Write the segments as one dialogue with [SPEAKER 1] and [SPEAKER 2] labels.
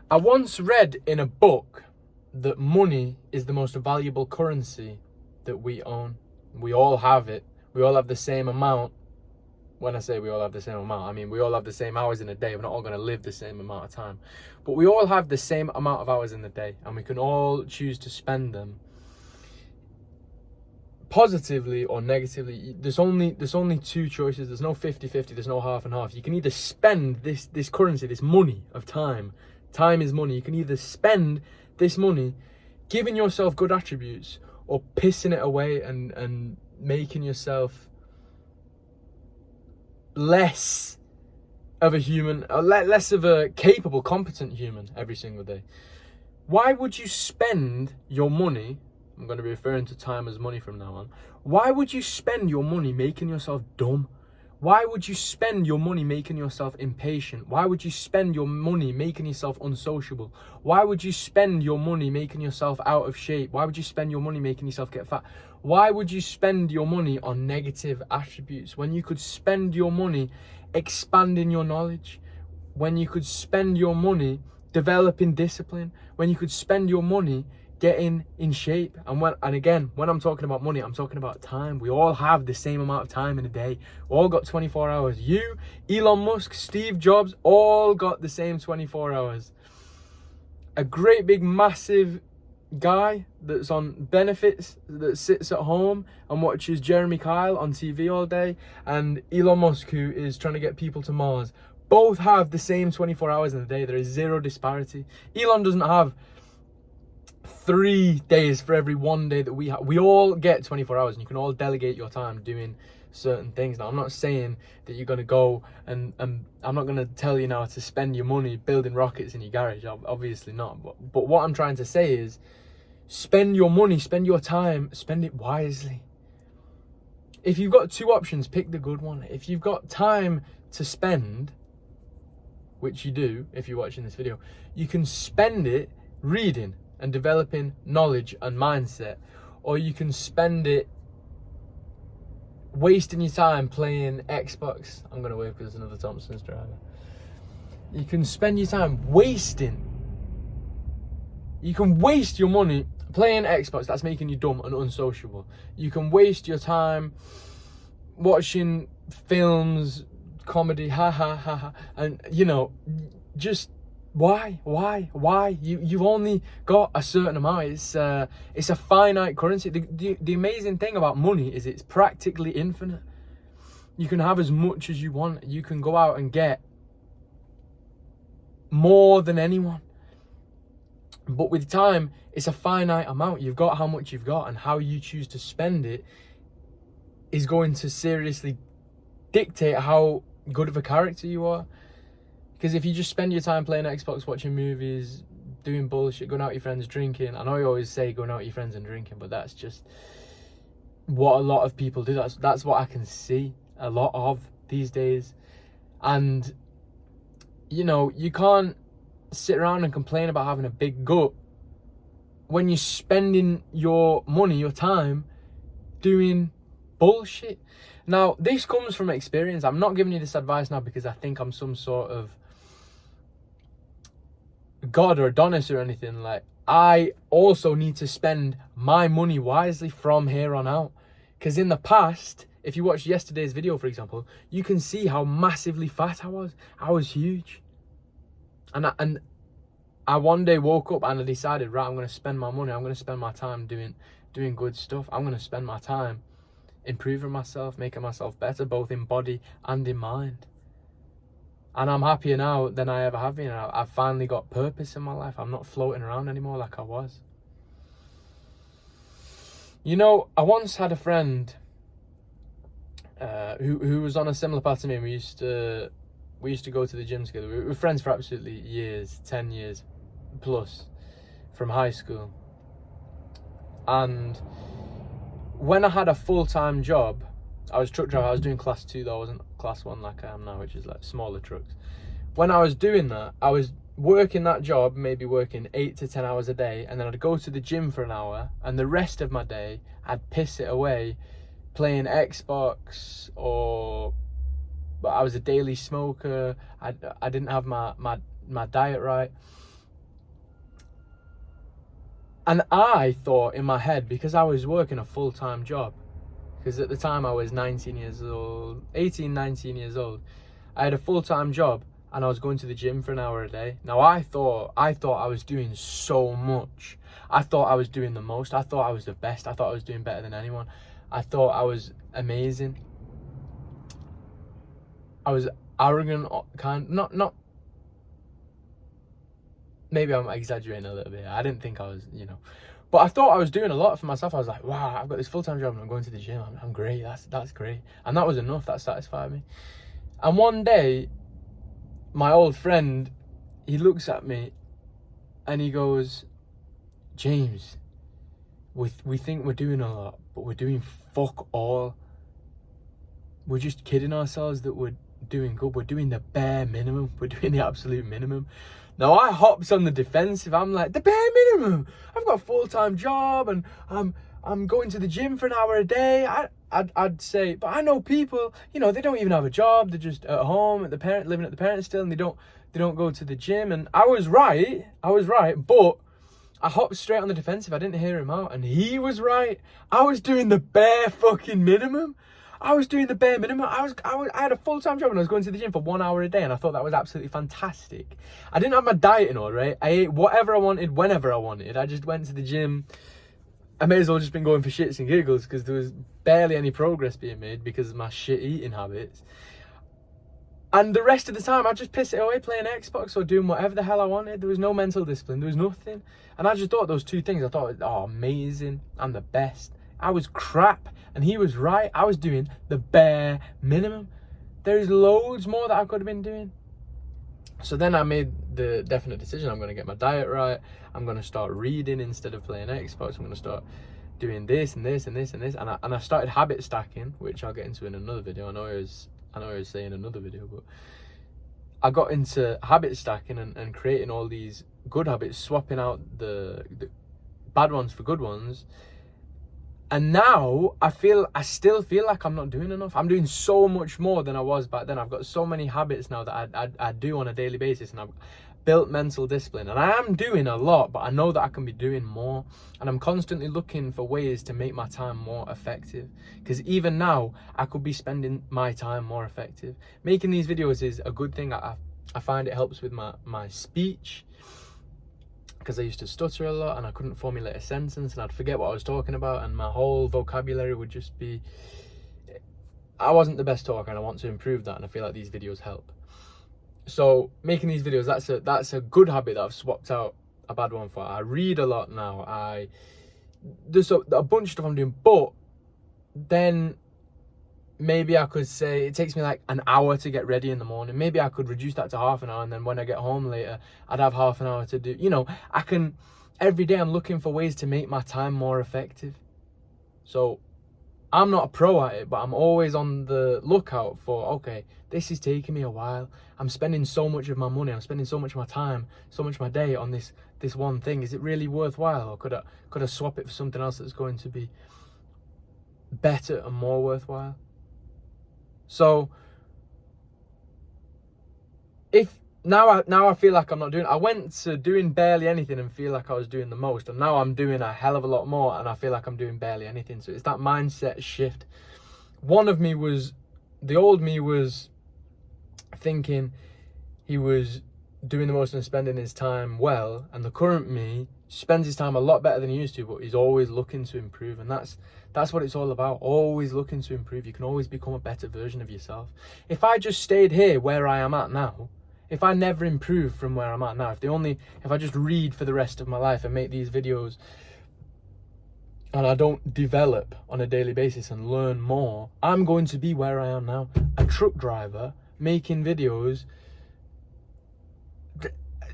[SPEAKER 1] I once read in a book that money is the most valuable currency that we own. We all have it. We all have the same amount. When I say we all have the same amount, I mean we all have the same hours in a day. We're not all going to live the same amount of time. But we all have the same amount of hours in the day, and we can all choose to spend them positively or negatively. There's only two choices. There's no 50-50, there's no half and half. You can either spend this currency, this money of time. Time is money. You can either spend this money giving yourself good attributes or pissing it away and making yourself less of a human, or less of a capable, competent human every single day. Why would you spend your money? I'm going to be referring to time as money from now on. Why would you spend your money making yourself dumb? Why would you spend your money making yourself impatient? Why would you spend your money making yourself unsociable? Why would you spend your money making yourself out of shape? Why would you spend your money making yourself get fat? Why would you spend your money on negative attributes when you could spend your money expanding your knowledge? When you could spend your money developing discipline? When you could spend your money getting in shape? And again, when I'm talking about money, I'm talking about time. We all have the same amount of time in a day. We all got 24 hours. You, Elon Musk, Steve Jobs, all got the same 24 hours. A great big massive guy that's on benefits, that sits at home and watches Jeremy Kyle on TV all day, and Elon Musk, who is trying to get people to Mars, both have the same 24 hours in a day. There is zero disparity. Elon doesn't have 3 days for every 1 day that we have. We all get 24 hours, and you can all delegate your time doing certain things. Now, I'm not saying that you're going to go and I'm not going to tell you now to spend your money building rockets in your garage. Obviously not. But what I'm trying to say is, spend your money, spend your time, spend it wisely. If you've got two options, pick the good one. If you've got time to spend, which you do if you're watching this video, you can spend it reading and developing knowledge and mindset, or you can spend it wasting your time playing Xbox. I'm going to wave because there's another Thompson's driver. You can spend your time wasting. You can waste your money playing Xbox. That's making you dumb and unsociable. You can waste your time watching films, comedy, ha ha ha ha, and just why? You've only got a certain amount. It's a finite currency. The amazing thing about money is it's practically infinite. You can have as much as you want. You can go out and get more than anyone. But with time, it's a finite amount. You've got how much you've got, and how you choose to spend it is going to seriously dictate how good of a character you are. Because if you just spend your time playing Xbox, watching movies, doing bullshit, going out with your friends, drinking. I know you always say going out with your friends and drinking, but that's just what a lot of people do. That's what I can see a lot of these days. And, you can't sit around and complain about having a big gut when you're spending your money, your time, doing bullshit. Now, this comes from experience. I'm not giving you this advice now because I think I'm some sort of God or Adonis or anything. Like, I also need to spend my money wisely from here on out. Because in the past, if you watch yesterday's video, for example, you can see how massively fat I was. I was huge. And I one day woke up and I decided, right, I'm going to spend my money. I'm going to spend my time doing good stuff. I'm going to spend my time improving myself, making myself better, both in body and in mind. And I'm happier now than I ever have been. I've finally got purpose in my life. I'm not floating around anymore like I was. I once had a friend who was on a similar path to me. We used to go to the gym together. We were friends for absolutely years, 10 years plus, from high school. And when I had a full-time job, I was truck driver. I was doing class 2 though. I wasn't class 1 like I am now, which is like smaller trucks. When I was doing that, I was working that job, maybe working 8 to 10 hours a day, and then I'd go to the gym for an hour, and the rest of my day I'd piss it away playing Xbox, but I was a daily smoker. I didn't have my diet right. And I thought in my head, because I was working a full-time job, because at the time I was 19 years old, 18, 19 years old, I had a full-time job and I was going to the gym for an hour a day. Now I thought I was doing so much. I thought I was doing the most. I thought I was the best. I thought I was doing better than anyone. I thought I was amazing. I was arrogant, not maybe I'm exaggerating a little bit. I didn't think I was, but I thought I was doing a lot for myself. I was like, wow, I've got this full-time job and I'm going to the gym. I'm great. That's great. And that was enough. That satisfied me. And one day, my old friend, he looks at me and he goes, James, we think we're doing a lot, but we're doing fuck all. We're just kidding ourselves that we're doing good. We're doing the bare minimum. We're doing the absolute minimum. Now I hops on the defensive. I'm like, the bare minimum. I've got a full-time job and I'm going to the gym for an hour a day. I'd say, but I know people, they don't even have a job. They're just at home living at the parents still, and they don't go to the gym. And I was right, but I hopped straight on the defensive. I didn't hear him out, and he was right. I was doing the bare fucking minimum. I had a full-time job and I was going to the gym for 1 hour a day, and I thought that was absolutely fantastic. I didn't have my diet in order, right? I ate whatever I wanted, whenever I wanted. I just went to the gym. I may as well just been going for shits and giggles because there was barely any progress being made because of my shit eating habits. And the rest of the time, I just piss it away playing Xbox or doing whatever the hell I wanted. There was no mental discipline. There was nothing. And I just thought those two things, I thought, oh, amazing. I'm the best. I was crap. And he was right. I was doing the bare minimum. There's loads more that I could have been doing. So then I made the definite decision. I'm going to get my diet right. I'm going to start reading instead of playing Xbox. I'm going to start doing this and this and this and this. And I started habit stacking, which I'll get into in another video. I know I was saying another video, but I got into habit stacking and creating all these good habits, swapping out the bad ones for good ones. And now I still feel like I'm not doing enough. I'm doing so much more than I was back then. I've got so many habits now that I do on a daily basis, and I've built mental discipline. And I am doing a lot, but I know that I can be doing more. And I'm constantly looking for ways to make my time more effective. Because even now, I could be spending my time more effective. Making these videos is a good thing. I find it helps with my speech, because I used to stutter a lot and I couldn't formulate a sentence and I'd forget what I was talking about, and my whole vocabulary would just be... I wasn't the best talker, and I want to improve that, and I feel like these videos help. So making these videos, that's a good habit that I've swapped out a bad one for. I read a lot now. There's a bunch of stuff I'm doing, but then maybe I could say it takes me like an hour to get ready in the morning. Maybe I could reduce that to half an hour, and then when I get home later, I'd have half an hour to do, every day I'm looking for ways to make my time more effective. So I'm not a pro at it, but I'm always on the lookout for, okay, this is taking me a while. I'm spending so much of my money, I'm spending so much of my time, so much of my day on this one thing. Is it really worthwhile? Or could I swap it for something else that's going to be better and more worthwhile? So if now I feel like I'm not doing, I went to doing barely anything and feel like I was doing the most, and now I'm doing a hell of a lot more and I feel like I'm doing barely anything. So it's that mindset shift. The old me was thinking he was doing the most and spending his time well, and the current me spends his time a lot better than he used to, but he's always looking to improve. And that's what it's all about, always looking to improve. You can always become a better version of yourself. If I just stayed here where I am at now, if I never improve from where I'm at now, if I just read for the rest of my life and make these videos and I don't develop on a daily basis and learn more, I'm going to be where I am now, a truck driver making videos.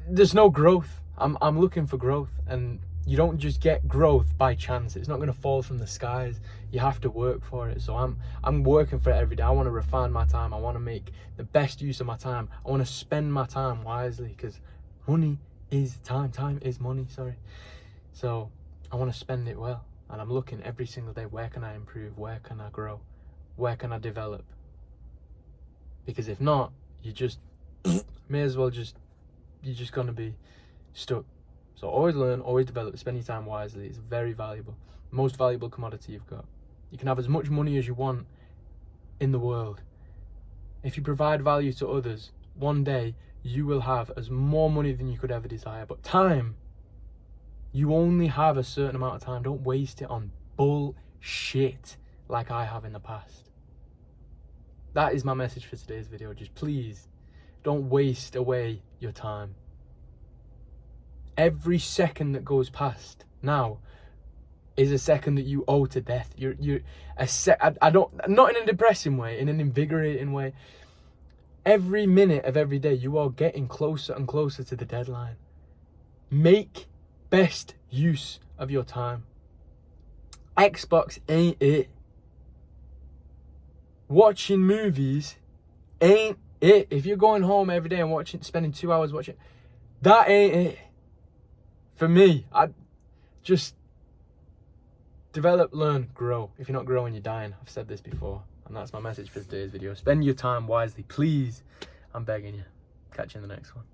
[SPEAKER 1] There's no growth. I'm looking for growth, and you don't just get growth by chance. It's not going to fall from the skies. You have to work for it. So I'm working for it every day. I want to refine my time. I want to make the best use of my time. I want to spend my time wisely, because money is time. Time is money, sorry. So I want to spend it well, and I'm looking every single day, where can I improve? Where can I grow? Where can I develop? Because if not, you just you're just going to be stuck. So always learn, always develop, spend your time wisely. It's very valuable. Most valuable commodity you've got. You can have as much money as you want in the world. If you provide value to others, one day you will have as more money than you could ever desire. But time, you only have a certain amount of time. Don't waste it on bullshit like I have in the past. That is my message for today's video. Just please don't waste away your time. Every second that goes past now is a second that you owe to death. Not in a depressing way, in an invigorating way. Every minute of every day, you are getting closer and closer to the deadline. Make best use of your time. Xbox ain't it. Watching movies ain't it. If you're going home every day and spending 2 hours watching, that ain't it. For me, I just develop, learn, grow. If you're not growing, you're dying. I've said this before, and that's my message for today's video. Spend your time wisely, please. I'm begging you. Catch you in the next one.